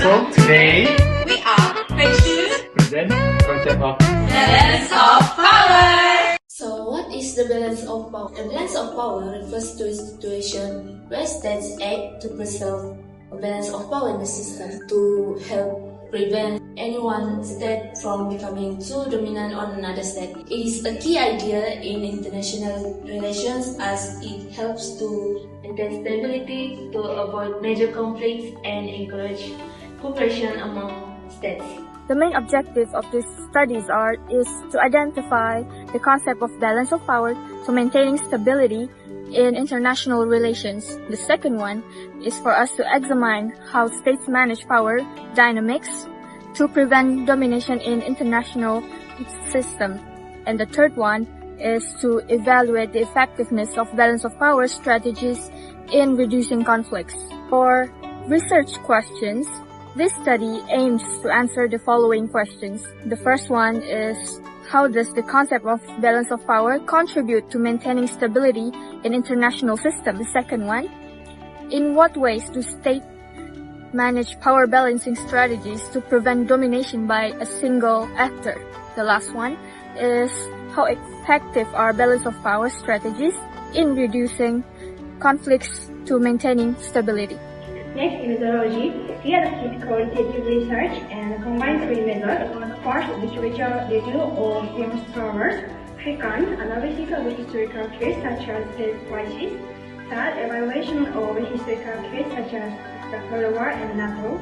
So today we are going to present concept of balance of power. So what is the balance of power? The balance of power refers to a situation where states act to preserve a balance of power in the system to help prevent any one state from becoming too dominant on another state. It is a key idea in international relations as it helps to maintain stability, to avoid major conflicts, and encourage cooperation among states. The main objective of these studies is to identify the concept of balance of power to maintaining stability in international relations. The second one is for us to examine how states manage power dynamics to prevent domination in international system. And the third one is to evaluate the effectiveness of balance of power strategies in reducing conflicts. For research questions, this study aims to answer the following questions. The first one is, how does the concept of balance of power contribute to maintaining stability in international system? The second one, in what ways do states manage power balancing strategies to prevent domination by a single actor? The last one is, how effective are balance of power strategies in reducing conflicts to maintaining stability? Next, in methodology, we advocate qualitative research and combine three methods. First, literature review of famous scholars. Second, analysis of historical cases such as state crisis. Third, evaluation of historical cases such as the Cold War and NATO.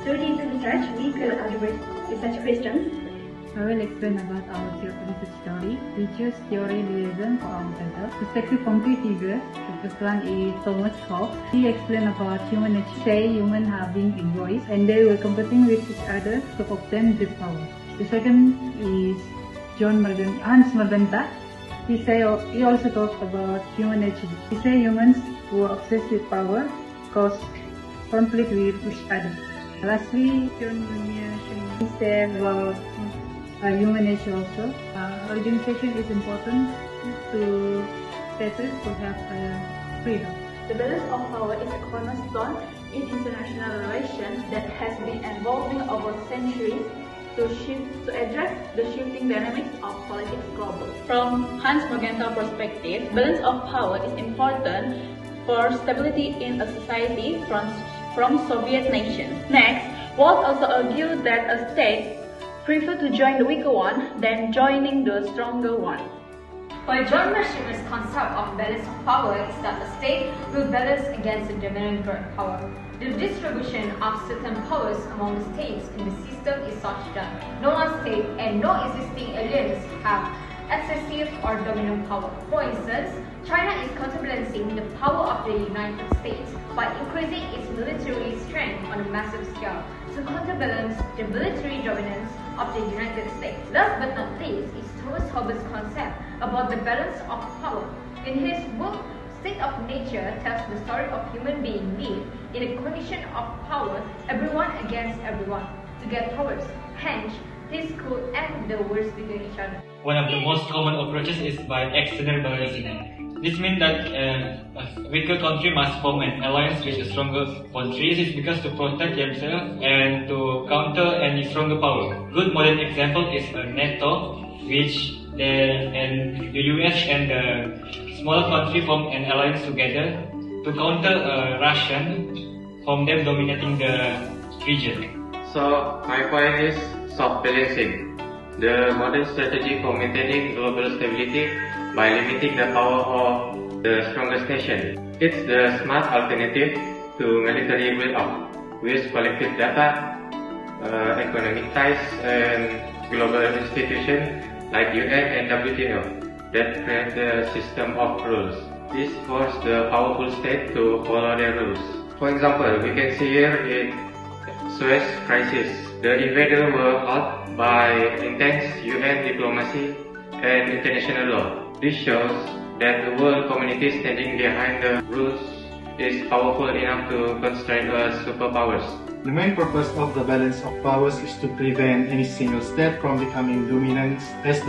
Through this research, we could address research questions. I will explain about our research story. We choose theory realism for our paper. Perspective concrete figure. The first one is Thomas Hobbes. He explained about human nature. Say humans have been egoists and they were competing with each other to obtain the power. The second is Hans Morgenthau. He also talked about human nature. He say humans who are obsessed with power cause conflict with each other. Lastly, John Muir he said about human nature also. Organization is important to states to have freedom. The balance of power is a cornerstone in international relations that has been evolving over centuries to address the shifting dynamics of politics globally. From Hans Morgenthau perspective, balance of power is important for stability in a society from Soviet nations. Next, Walt also argued that a state prefer to join the weaker one than joining the stronger one. For John Mearsheimer's concept of balance of power is that a state will balance against the dominant power. The distribution of certain powers among the states in the system is such that no one state and no existing alliance have excessive or dominant power. For instance, China is counterbalancing the power of the United States by increasing its military strength on a massive scale to counterbalance the military dominance of the United States. Last but not least is Thomas Hobbes' concept about the balance of power. In his book, State of Nature tells the story of human being live in a condition of power, everyone against everyone, to get powers. Hence, this could end the wars between each other. One of the most common approaches is by external balancing. This means that a weaker country must form an alliance with a stronger country. This is because to protect themselves and to counter any stronger power. Good modern example is NATO, which the US and the smaller country form an alliance together to counter Russia from them dominating the region. So my point is soft balancing, the modern strategy for maintaining global stability by limiting the power of the strongest nation. It's the smart alternative to military build-up with collective data, economic ties, and global institutions like UN and WTO that create the system of rules. This forces the powerful state to follow their rules. For example, we can see here in Suez crisis, the invaders were halt by intense UN diplomacy and international law. This shows that the world community standing behind the rules is powerful enough to constrain superpowers. The main purpose of the balance of powers is to prevent any single state from becoming dominant that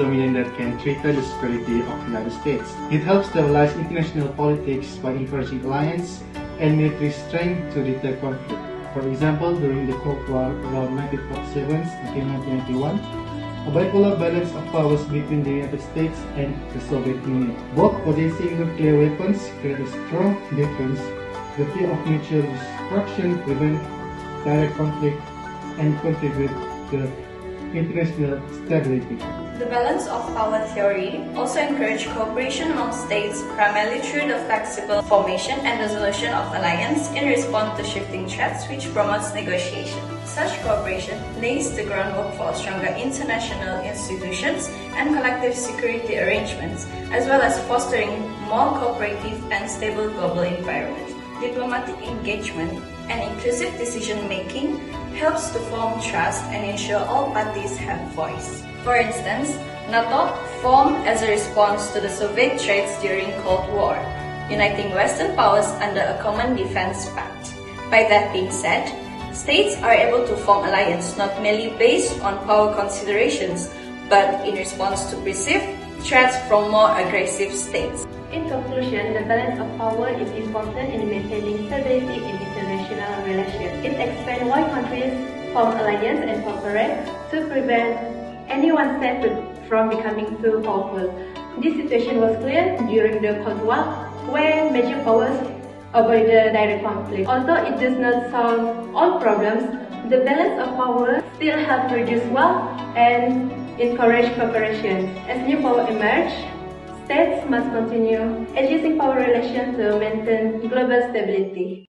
can threaten the security of the United States. It helps stabilize international politics by encouraging alliance and military strength to deter conflict. For example, during the Cold War around 1947 until 1991, a bipolar balance of powers between the United States and the Soviet Union. Both possessing nuclear weapons create a strong defense. The fear of mutual destruction prevent direct conflict and contribute to international stability. The balance of power theory also encourages cooperation among states primarily through the flexible formation and resolution of alliance in response to shifting threats, which promotes negotiation. Such cooperation lays the groundwork for stronger international institutions and collective security arrangements, as well as fostering more cooperative and stable global environment. Diplomatic engagement and inclusive decision-making helps to form trust and ensure all parties have voice. For instance, NATO formed as a response to the Soviet threats during Cold War, uniting Western powers under a common defense pact. By that being said, states are able to form alliances not merely based on power considerations, but in response to perceived threats from more aggressive states. In conclusion, the balance of power is important in maintaining stability in international relations. It explains why countries form alliances and cooperate to prevent any one state from becoming too powerful. This situation was clear during the Cold War, where major powers avoided direct conflict. Although it does not solve all problems, the balance of power still helps reduce war and encourage cooperation. As new power emerge, states must continue adjusting power relations to maintain global stability.